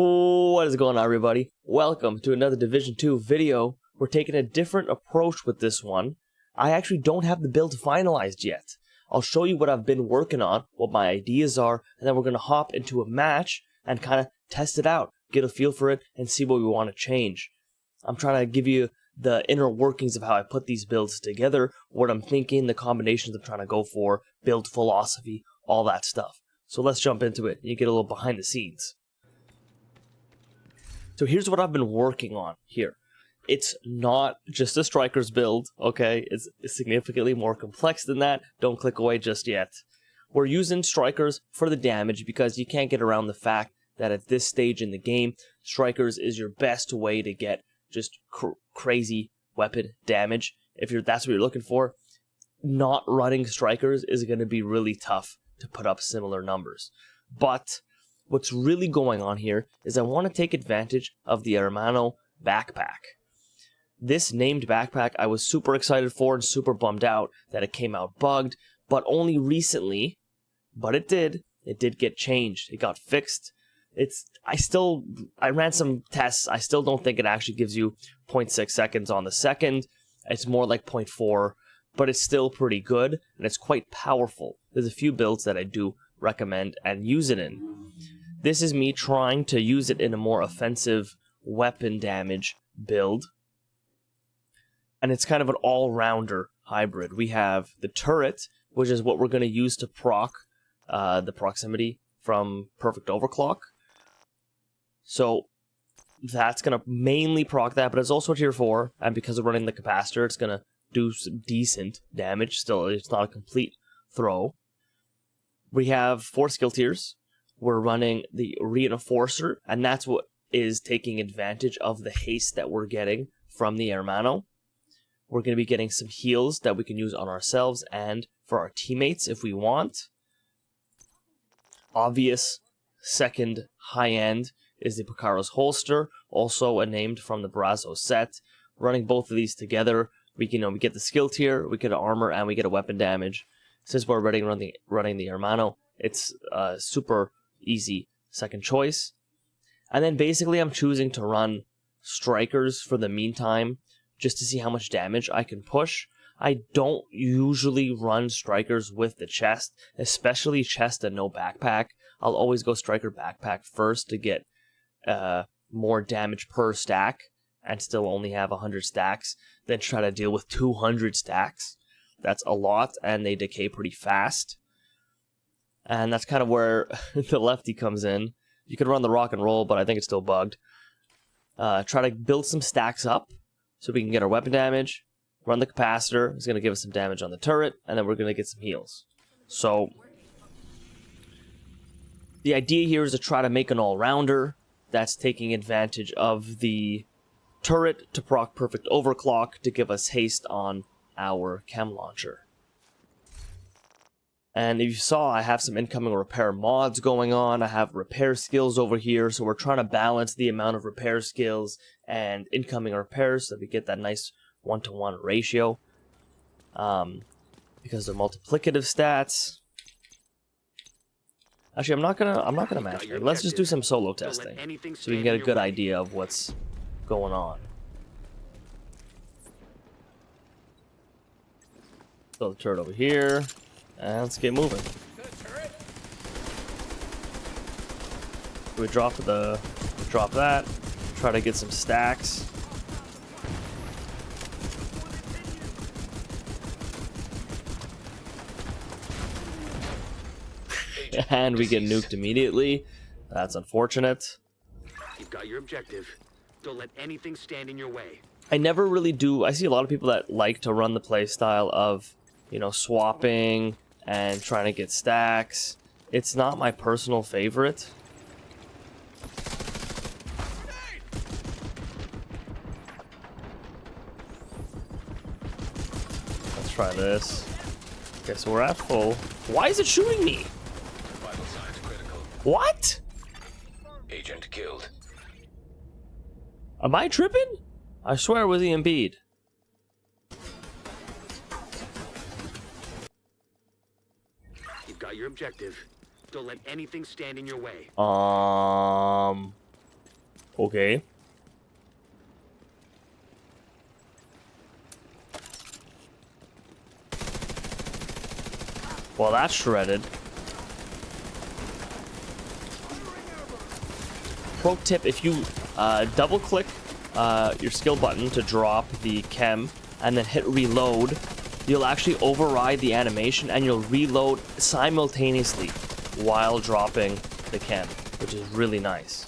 What is going on, everybody? Welcome to another Division 2 video. We're taking a different approach with this one. I actually don't have the build finalized yet. I'll show you what I've been working on, what my ideas are, and then we're going to hop into a match and kind of test it out, get a feel for it, and see what we want to change. I'm trying to give you the inner workings of how I put these builds together, what I'm thinking, the combinations I'm trying to go for, build philosophy, all that stuff. So let's jump into it. You get a little behind the scenes. So here's what I've been working on here. It's not just a striker's build, okay? It's significantly more complex than that. Don't click away just yet. We're using strikers for the damage because you can't get around the fact that at this stage in the game, strikers is your best way to get just crazy weapon damage. If that's what you're looking for, not running strikers is going to be really tough to put up similar numbers. But what's really going on here is I want to take advantage of the Hermano backpack. This named backpack I was super excited for and super bummed out that it came out bugged, but only recently, but it did get changed. It got fixed. I ran some tests. I still don't think it actually gives you 0.6 seconds on the second. It's more like 0.4, but it's still pretty good and it's quite powerful. There's a few builds that I do recommend and use it in. This is me trying to use it in a more offensive weapon damage build. And it's kind of an all-rounder hybrid. We have the turret, which is what we're going to use to proc the proximity from Perfect Overclock. So that's going to mainly proc that, but it's also a tier 4. And because we're running the capacitor, it's going to do some decent damage. Still, it's not a complete throw. We have 4 skill tiers. We're running the Reinforcer, and that's what is taking advantage of the haste that we're getting from the Hermano. We're going to be getting some heals that we can use on ourselves and for our teammates if we want. Obvious second high-end is the Picaro's holster, also named from the Brazzo set. Running both of these together, we get the skill tier, we get armor, and we get a weapon damage. Since we're already running the Hermano, it's super easy second choice. And then basically I'm choosing to run strikers for the meantime, just to see how much damage I can push. I don't usually run strikers with the chest, especially chest and no backpack. I'll always go striker backpack first to get more damage per stack and still only have 100 stacks, then try to deal with 200 stacks. That's a lot, and they decay pretty fast. And that's kind of where the lefty comes in. You could run the rock and roll, but I think it's still bugged. Try to build some stacks up so we can get our weapon damage. Run the capacitor. It's going to give us some damage on the turret, and then we're going to get some heals. So the idea here is to try to make an all-rounder that's taking advantage of the turret to proc Perfect Overclock to give us haste on our chem launcher. And if you saw, I have some incoming repair mods going on. I have repair skills over here, so we're trying to balance the amount of repair skills and incoming repairs so that we get that nice 1-to-1 ratio. Because they're multiplicative stats. Actually, I'm not gonna match it. Let's just do some solo testing so we can get a good idea of what's going on. Throw the turret over here. And let's get moving. We drop that. Try to get some stacks. And we get nuked immediately. That's unfortunate. You've got your objective. Don't let anything stand in your way. I never really do. I see a lot of people that like to run the play style of, swapping and trying to get stacks. It's not my personal favorite. Let's try this. Okay, so we're at full. Why is it shooting me? Vital signs critical. What? Agent killed. Am I tripping? I swear it was EMP'd. You've got your objective. Don't let anything stand in your way. Okay. Well, that's shredded. Pro tip, if you double click your skill button to drop the chem and then hit reload, you'll actually override the animation and you'll reload simultaneously while dropping the chem, which is really nice.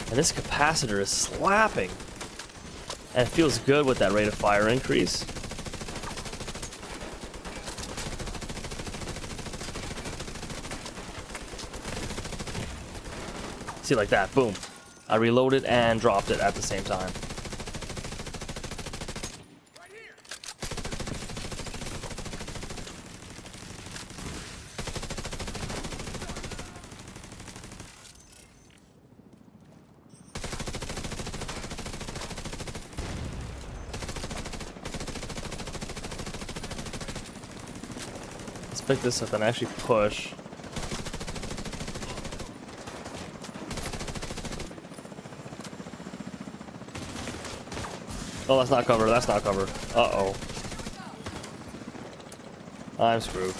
And this capacitor is slapping. And it feels good with that rate of fire increase. See, like that, boom. I reloaded and dropped it at the same time. Let's pick this up and actually push. Oh, that's not cover. That's not cover. Uh-oh. I'm screwed.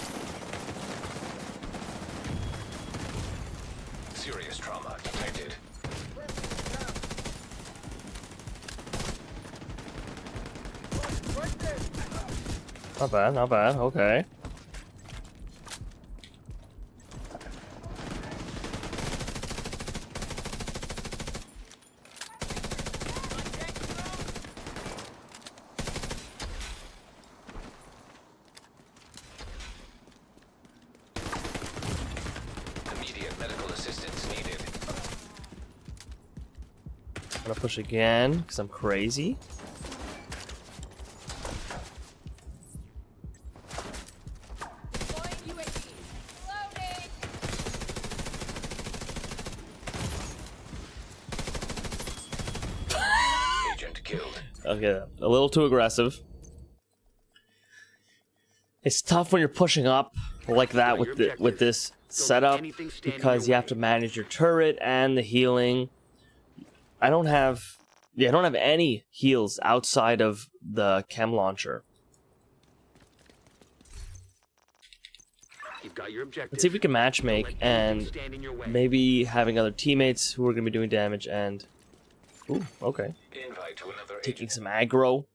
Serious trauma detected. Not bad, not bad. Okay. Immediate medical assistance needed. I'm gonna push again because I'm crazy. Agent killed. Okay, a little too aggressive. It's tough when you're pushing up like that with this setup because you have to manage your turret and the healing. I don't have any heals outside of the chem launcher. You've got your objective. Let's see if we can matchmake and maybe having other teammates who are going to be doing damage and... Ooh, okay. Invite to another Taking agent. some aggro.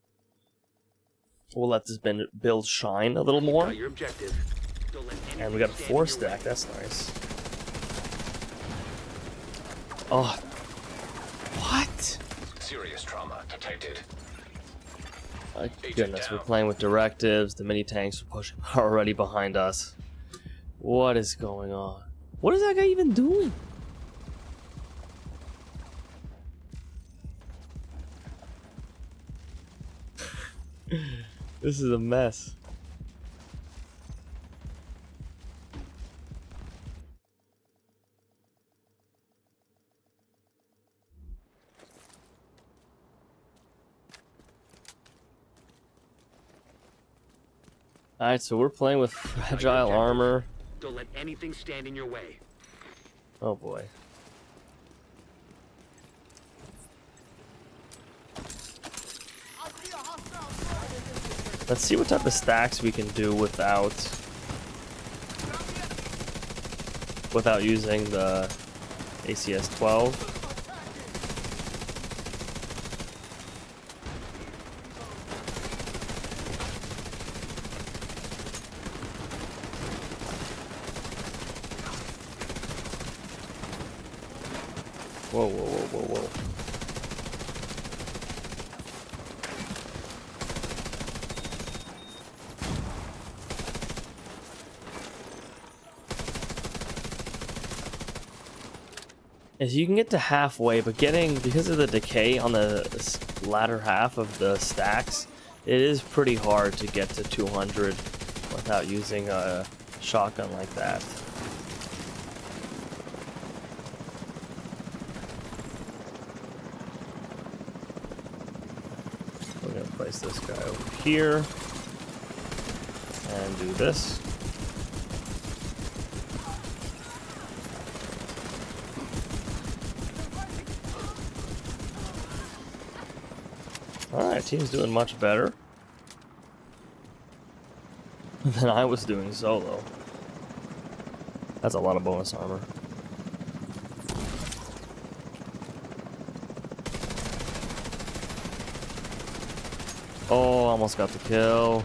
We'll let this build shine a little more. Got your objective. Don't let And we got a anything stand 4 in your stack, way. that's nice. Oh. What? Serious trauma detected. My goodness, we're playing with directives. The mini tanks are pushing already behind us. What is going on? What is that guy even doing? This is a mess. Alright, so we're playing with fragile armor. Don't let anything stand in your way. Oh boy. Let's see what type of stacks we can do without using the ACS-12. Whoa, whoa, whoa, whoa, whoa. Is you can get to halfway, but because of the decay on the latter half of the stacks, it is pretty hard to get to 200 without using a shotgun like that. We're gonna place this guy over here and do this. Alright, team's doing much better than I was doing solo. That's a lot of bonus armor. Oh, almost got the kill.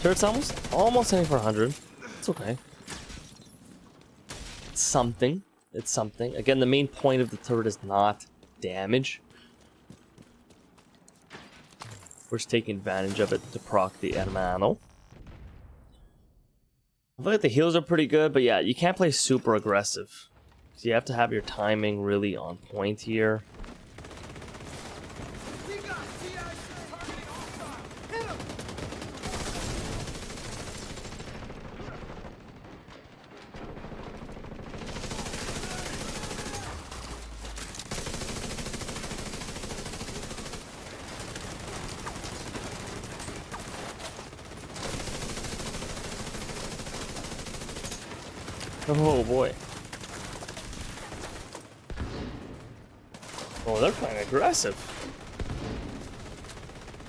Turret's almost hitting for 100. It's okay. It's something. It's something. Again, the main point of the turret is not damage. We're just taking advantage of it to proc the hermano. I feel like the heals are pretty good, but yeah, you can't play super aggressive. So you have to have your timing really on point here. Oh boy. Oh, they're playing aggressive.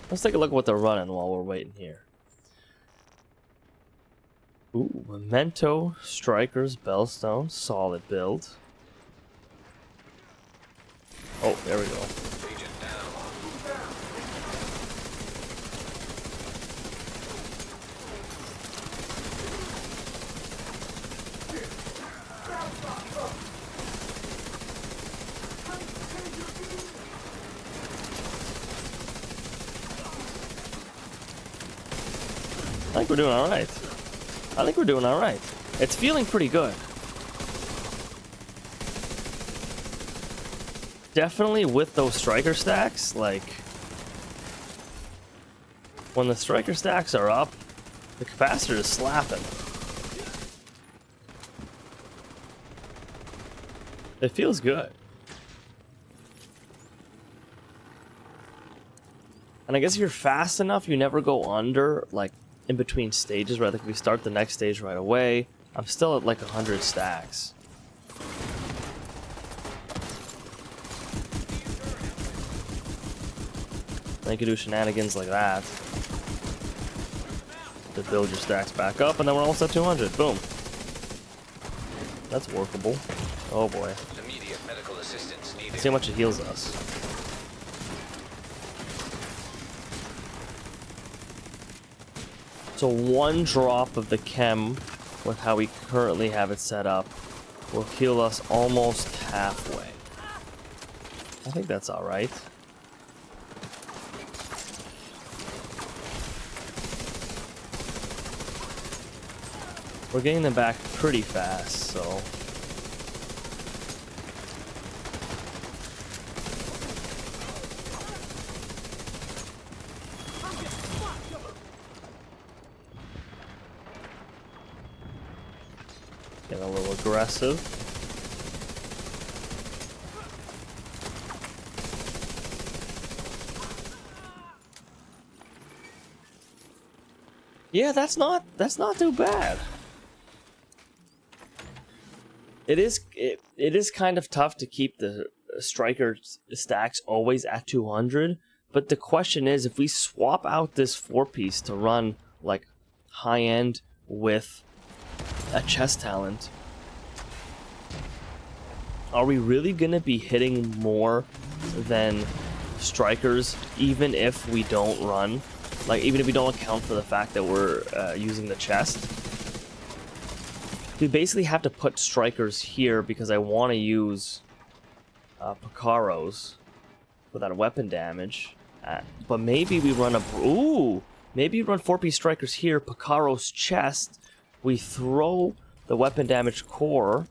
Let's take a look at what they're running while we're waiting here. Ooh, Memento, Strikers, Bellstone, solid build. Oh, there we go. Agent down. I think we're doing alright. I think we're doing alright. It's feeling pretty good. Definitely with those striker stacks, like... when the striker stacks are up, the capacitor is slapping. It feels good. And I guess if you're fast enough, you never go under, like, in between stages, right? Like, if we start the next stage right away, I'm still at, like, 100 stacks. Then you can do shenanigans like that to build your stacks back up, and then we're almost at 200. Boom. That's workable. Oh, boy. Immediate medical assistance needed. See how much it heals us. So one drop of the chem, with how we currently have it set up, will heal us almost halfway. I think that's alright. We're getting them back pretty fast, so... getting a little aggressive. Yeah, that's not too bad. It is kind of tough to keep the striker stacks always at 200, but the question is, if we swap out this 4-piece to run like high end with a chest talent, are we really gonna be hitting more than strikers, even if we don't run, like even if we don't account for the fact that we're using the chest? We basically have to put strikers here because I want to use Picaros for that weapon damage. But maybe we run maybe we run 4-piece strikers here, Picaro's chest. We throw the weapon damage core,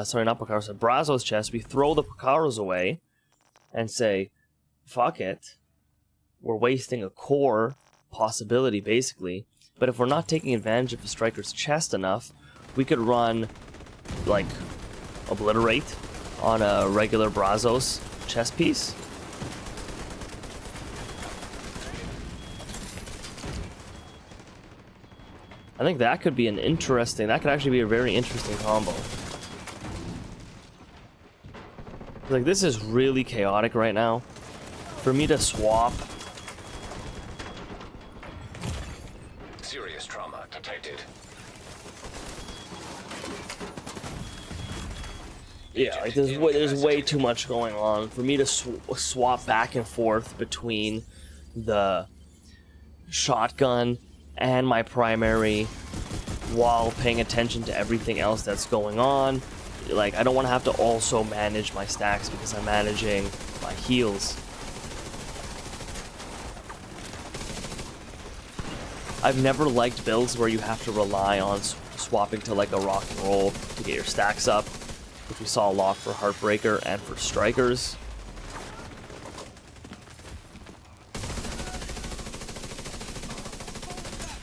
sorry, not Picaro's, Brazo's chest. We throw the Picaros away and say, fuck it. We're wasting a core possibility, basically. But if we're not taking advantage of the striker's chest enough, we could run, like, Obliterate on a regular Brazos chest piece. I think that could be that could actually be a very interesting combo. Like, this is really chaotic right now. For me to swap. Serious trauma detected. Yeah, like there's way too much going on. For me to swap back and forth between the shotgun and my primary while paying attention to everything else that's going on. Like, I don't want to have to also manage my stacks because I'm managing my heals. I've never liked builds where you have to rely on swapping to like a rock and roll to get your stacks up, which we saw a lot for Heartbreaker and for Strikers.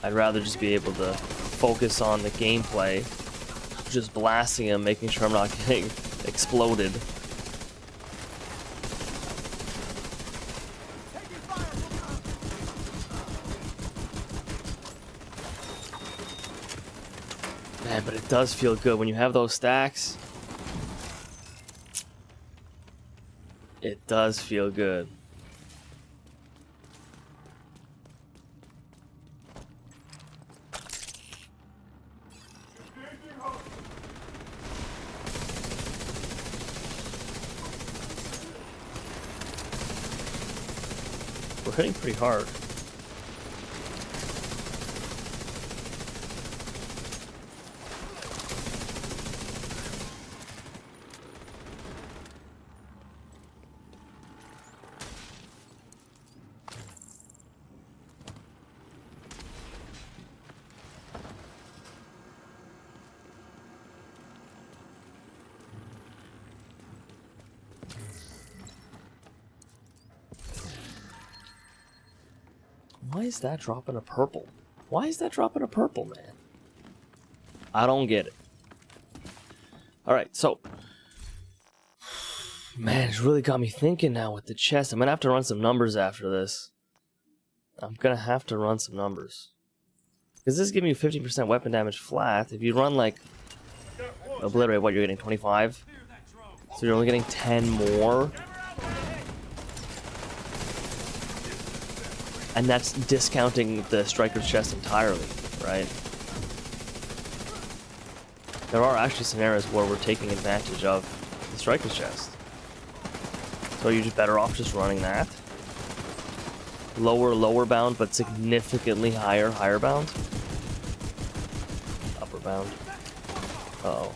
I'd rather just be able to focus on the gameplay, just blasting him, making sure I'm not getting exploded. Man, but it does feel good when you have those stacks. It does feel good. We're hitting pretty hard. Why is that dropping a purple? Why is that dropping a purple, man? I don't get it. Alright, so... Man, it's really got me thinking now with the chest. I'm gonna have to run some numbers after this. I'm gonna have to run some numbers. Because this is giving you 15% weapon damage flat. If you run like... Obliterate, what, you're getting 25? So you're only getting 10 more? And that's discounting the Striker's chest entirely, right? There are actually scenarios where we're taking advantage of the Striker's chest. So you're just better off just running that. Lower bound, but significantly higher bound. Upper bound. Uh-oh.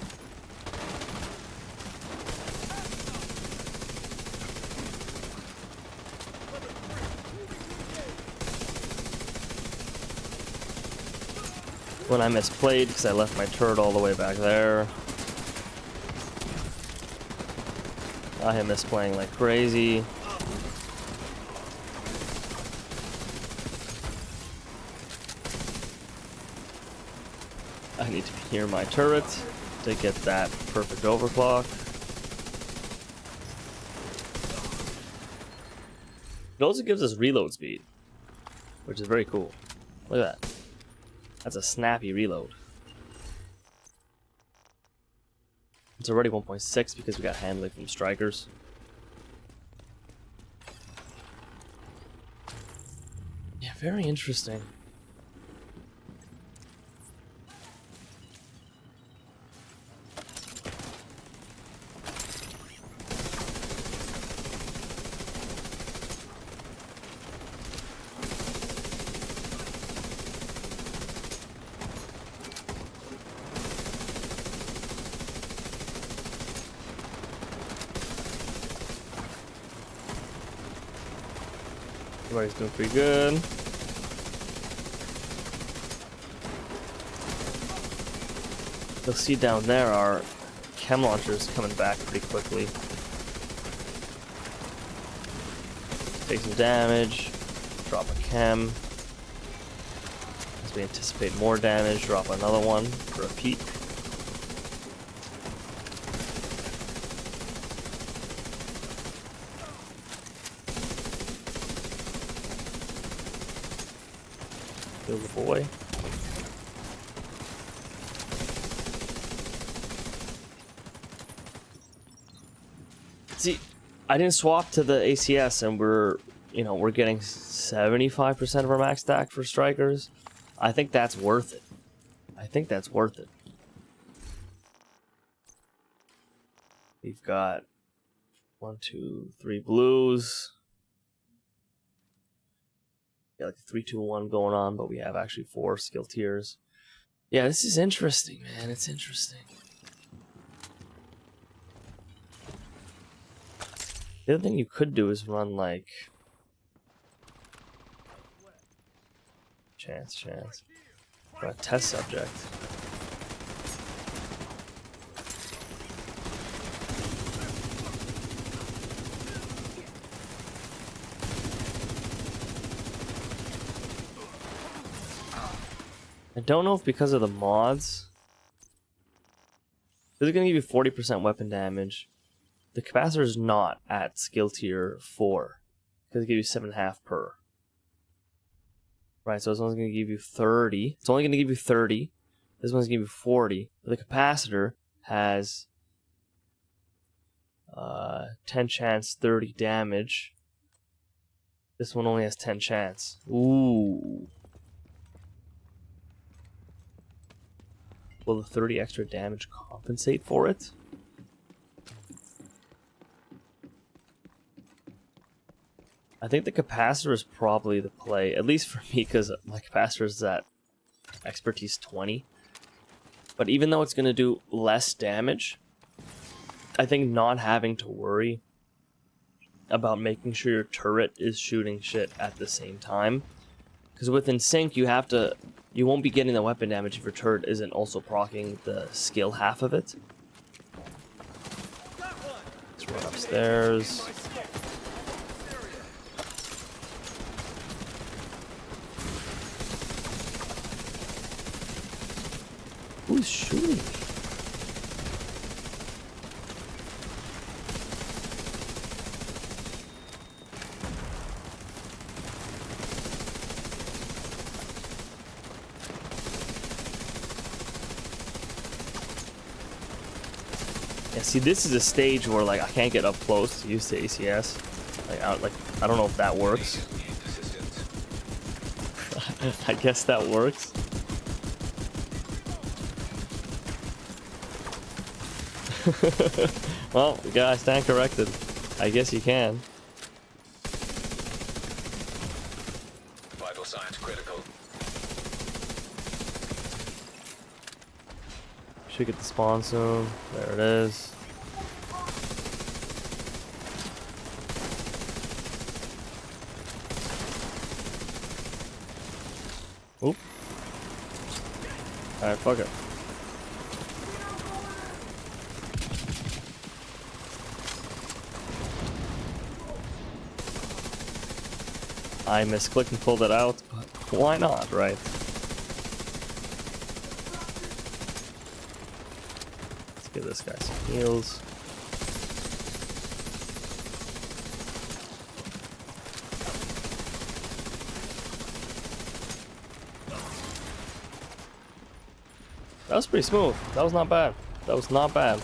When I misplayed because I left my turret all the way back there. I am misplaying like crazy. I need to be near my turret to get that perfect overclock. It also gives us reload speed, which is very cool. Look at that. That's a snappy reload. It's already 1.6 because we got handling from Strikers. Yeah, very interesting. Everybody's doing pretty good. You'll see down there our chem launchers coming back pretty quickly. Take some damage, drop a chem. As we anticipate more damage, drop another one for a peak. Kill the boy. See, I didn't swap to the ACS, and we're getting 75% of our max stack for strikers. I think that's worth it. I think that's worth it. We've got 1, 2, 3 blues. Yeah, like 3, 2, 1 going on, but we have actually 4 skill tiers. Yeah, this is interesting, man. It's interesting. The other thing you could do is run like chance. Run a test subject. I don't know if because of the mods, this is going to give you 40% weapon damage. The capacitor is not at skill tier 4 because it gives you 7.5 per. Right, so this one's going to give you 30. It's only going to give you 30. This one's going to give you 40. But the capacitor has 10 chance, 30 damage. This one only has 10 chance. Ooh. Will the 30 extra damage compensate for it? I think the capacitor is probably the play, at least for me, because my capacitor is at expertise 20. But even though it's going to do less damage, I think not having to worry about making sure your turret is shooting shit at the same time. Because with Insync, you won't be getting the weapon damage if your turret isn't also proccing the skill half of it. Let's run upstairs. Who's shooting me? Yeah, see, this is a stage where like I can't get up close to use the ACS. I don't know if that works. I guess that works. Well, you gotta stand corrected. I guess you can. Vital signs critical. Should get the spawn soon. There it is. Oop. Alright, fuck it. I misclicked and pulled it out, but why not, right? Let's give this guy some heals. That was pretty smooth. That was not bad. That was not bad.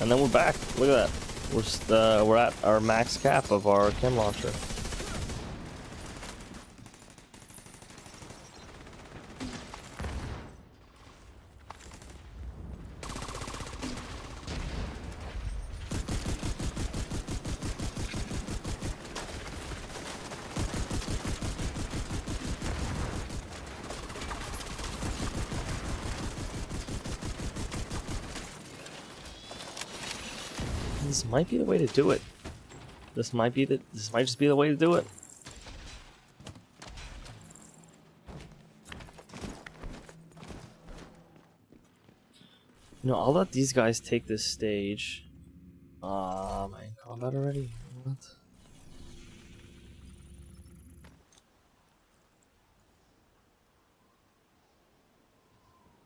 And then we're back. Look at that. We're at our max cap of our chem launcher. This might be the way to do it. This might just be the way to do it. You know, I'll let these guys take this stage. Am I in combat already? What?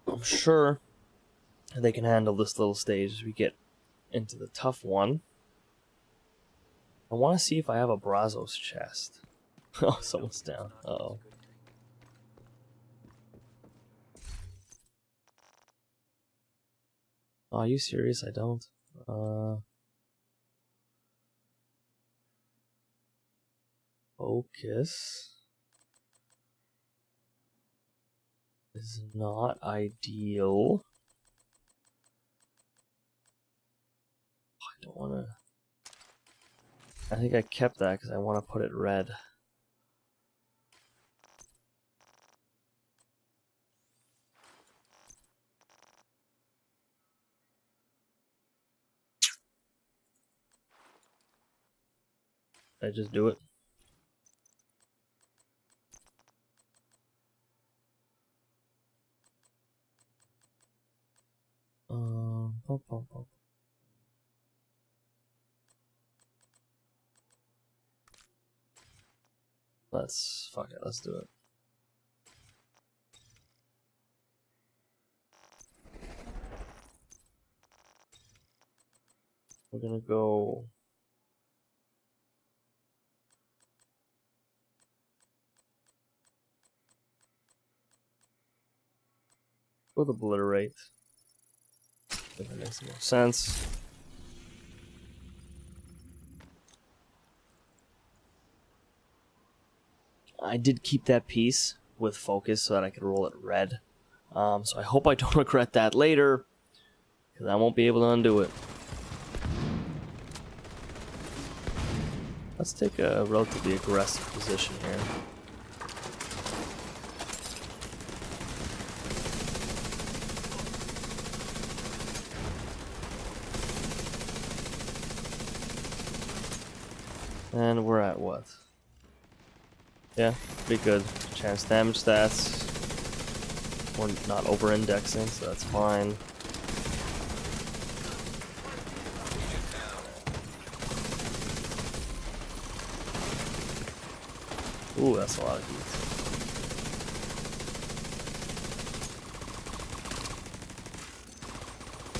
I'm sure they can handle this little stage as we get into the tough one. I want to see if I have a Brazos chest. Oh, someone's down. Uh-oh. Oh, are you serious? I don't. Focus is not ideal. I don't want to. I think I kept that because I want to put it red. Did I just do it? Pum, pum, pum. Fuck it, let's do it. We're gonna go. With obliterate. I think that makes more sense. I did keep that piece with focus so that I could roll it red. So I hope I don't regret that later, because I won't be able to undo it. Let's take a relatively aggressive position here. And we're at what? Yeah, pretty good. Chance damage stats. We're not over-indexing, so that's fine. Ooh, that's a lot of heat.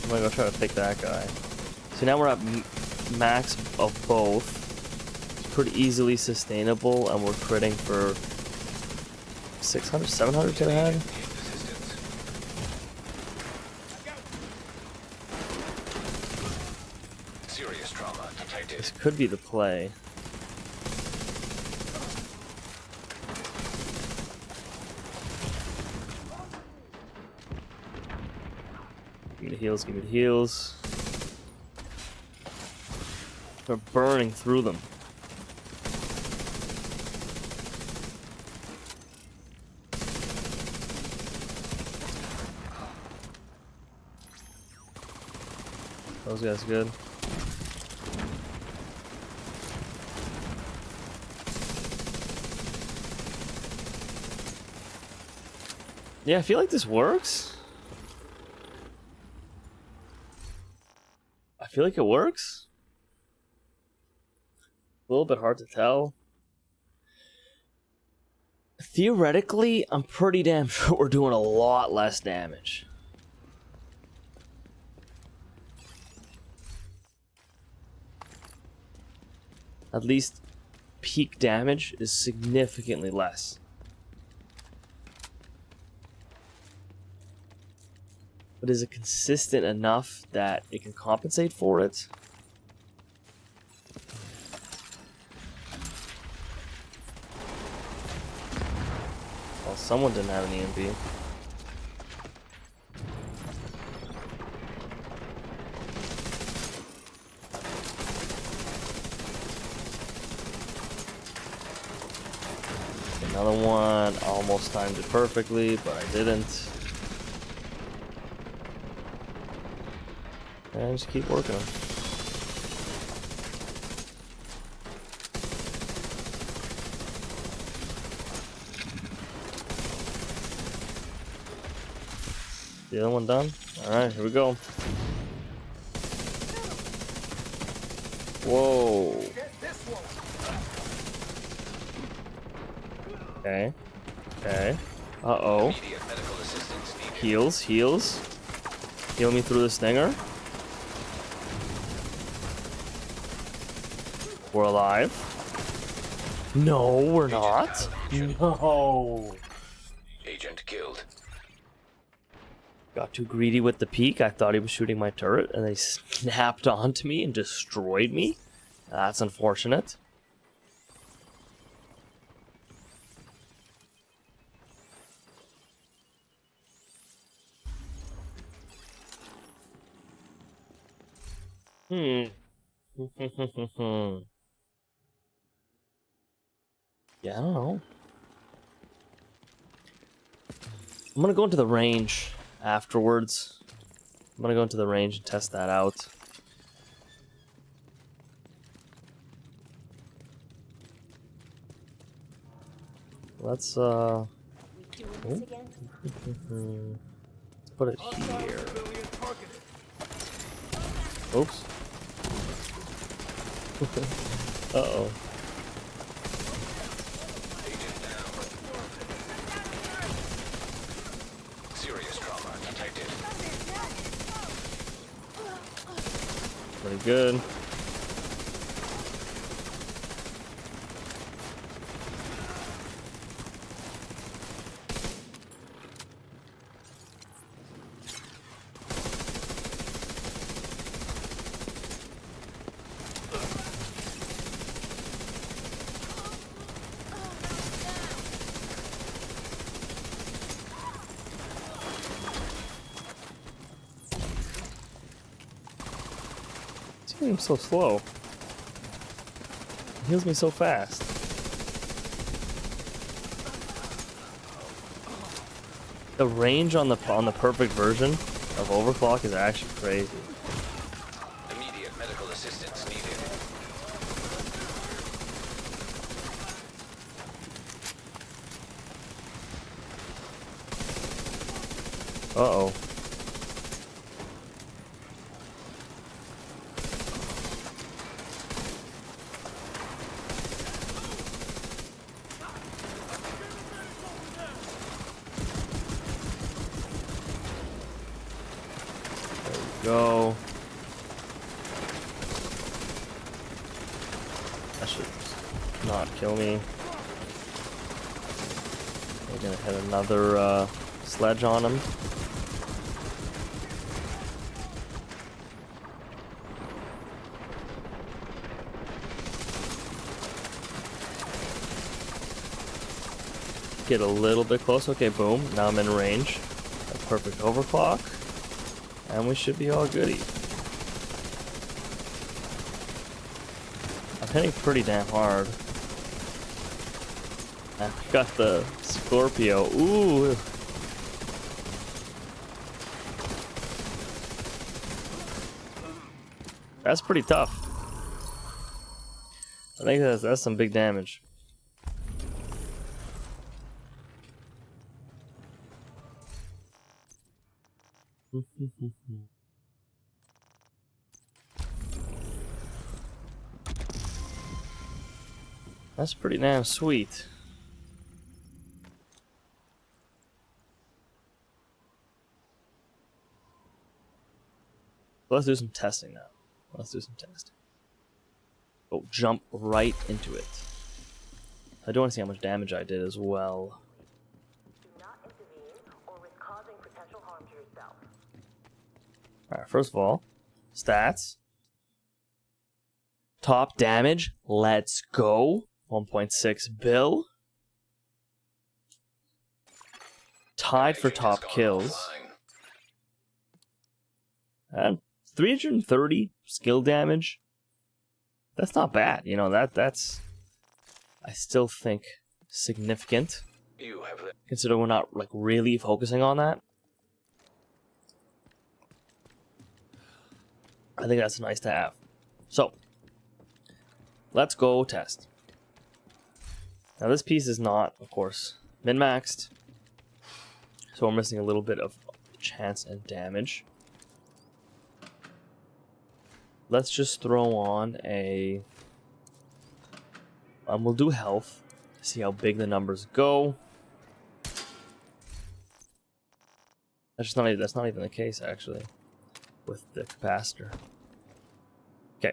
I'm gonna go try to pick that guy. So now we're at max of both. It's pretty easily sustainable, and we're critting for 600, 700 to the head. Serious trauma detected. This could be the play. Give me the heals, give me the heals. We're burning through them. Those guys good. Yeah, I feel like this works. I feel like it works. A little bit hard to tell. Theoretically, I'm pretty damn sure we're doing a lot less damage. At least peak damage is significantly less. But is it consistent enough that it can compensate for it? Well, someone didn't have an EMP. Another one, almost timed it perfectly, but I didn't. And just keep working. The other one done? Alright, here we go. Whoa. Okay. Okay. Uh-oh. Immediate medical assistance needed. Heals, heals. Heal me through the stinger. We're alive. No, we're not. No. Agent killed. Got too greedy with the peek. I thought he was shooting my turret, and they snapped onto me and destroyed me. That's unfortunate. Yeah, I don't know. I'm gonna go into the range afterwards. I'm gonna go into the range and test that out. Let's let's put it here. Oops. Uh-oh. Serious trauma detected. Pretty good. I'm so slow. It heals me so fast. The range on the perfect version of overclock is actually crazy. Immediate medical assistance needed. Uh-oh. Go. That should not kill me. We're gonna hit another sledge on him. Get a little bit close. Okay, boom. Now I'm in range. A perfect overclock. And we should be all goody. I'm hitting pretty damn hard. And we got the Scorpio. Ooh. That's pretty tough. I think that's some big damage. That's pretty damn sweet. Let's do some testing now. Let's do some testing. Oh, jump right into it. I do want to see how much damage I did as well. Do not intervene or risk causing potential harm to yourself. Alright, first of all, stats. Top damage, let's go. 1.6 bill. Tied for top kills. And 330 skill damage. That's not bad, you know, that's I still think significant. You have Consider we're not like really focusing on that. I think that's nice to have. So let's go test. Now this piece is not, of course, min-maxed. So we're missing a little bit of chance and damage. Let's just throw on a... we'll do health. See how big the numbers go. That's not even the case, actually, with the capacitor. Okay.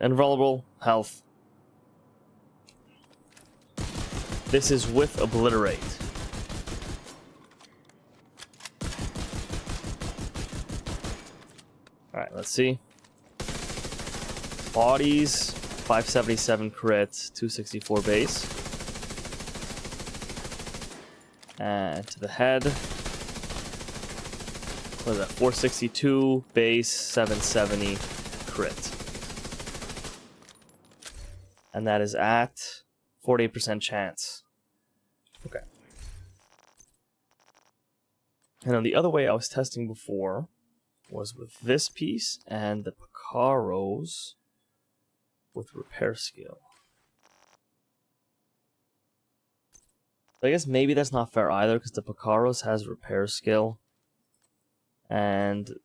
Invulnerable, health. This is with obliterate. let's see. Bodies, 577 crit, 264 base. And to the head, what is that? 462 base, 770 crit. And that is at 48% chance. Okay. And then the other way I was testing before was with this piece and the Picaros with repair skill. I guess maybe that's not fair either, because the Picaros has repair skill and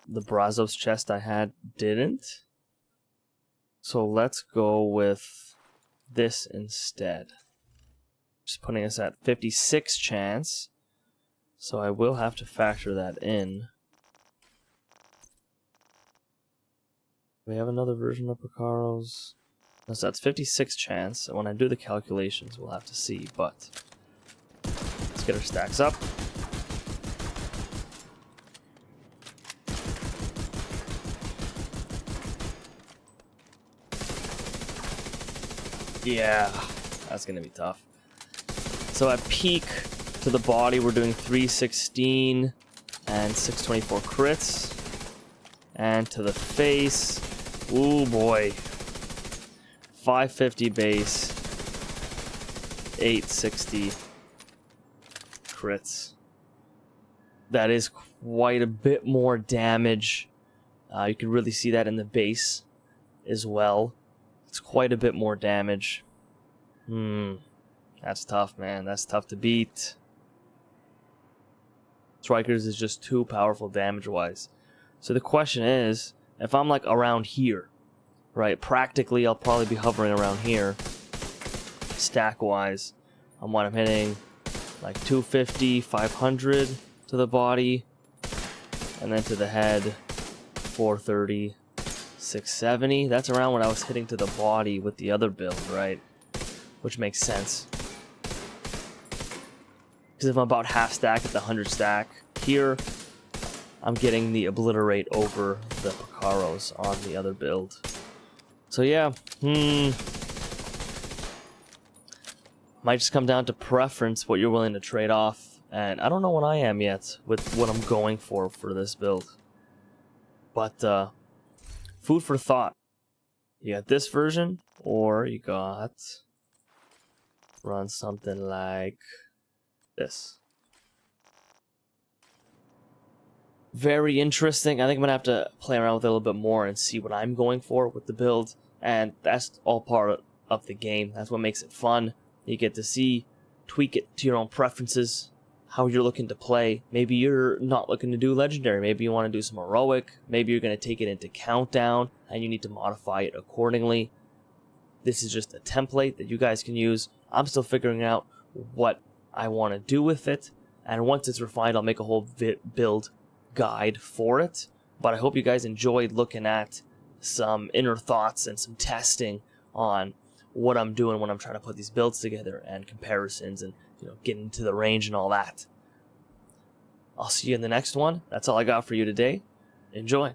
the Brazos chest I had didn't. So let's go with this instead. Just putting us at 56 chance. So I will have to factor that in. We have another version of Picaros. So that's 56 chance. And when I do the calculations, we'll have to see. But let's get our stacks up. Yeah, that's gonna be tough. So at peak to the body, we're doing 316 and 624 crits. And to the face, ooh boy, 550 base, 860 crits. That is quite a bit more damage. You can really see that in the base as well. It's quite a bit more damage. That's tough, man. That's tough to beat. Strikers is just too powerful damage-wise. So the question is, if I'm like around here, right? Practically, I'll probably be hovering around here, stack-wise. I'm hitting like 250, 500 to the body, and then to the head, 430, 670. That's around what I was hitting to the body with the other build, right? Which makes sense. Because if I'm about half stack at the 100 stack here, I'm getting the obliterate over the Picaros on the other build. So yeah, might just come down to preference, what you're willing to trade off. And I don't know what I am yet with what I'm going for this build. But food for thought. You got this version, or you got run something like this. Very interesting. I think I'm gonna have to play around with it a little bit more and see what I'm going for with the build. And that's all part of the game. That's what makes it fun. You get to see, tweak it to your own preferences, how you're looking to play. Maybe you're not looking to do legendary. Maybe you want to do some heroic. Maybe you're going to take it into countdown and you need to modify it accordingly. This is just a template that you guys can use. I'm still figuring out what I want to do with it. And once it's refined, I'll make a whole build guide for it. But I hope you guys enjoyed looking at some inner thoughts and some testing on what I'm doing when I'm trying to put these builds together and comparisons and, you know, getting into the range and all that. I'll see you in the next one. That's all I got for you today. Enjoy.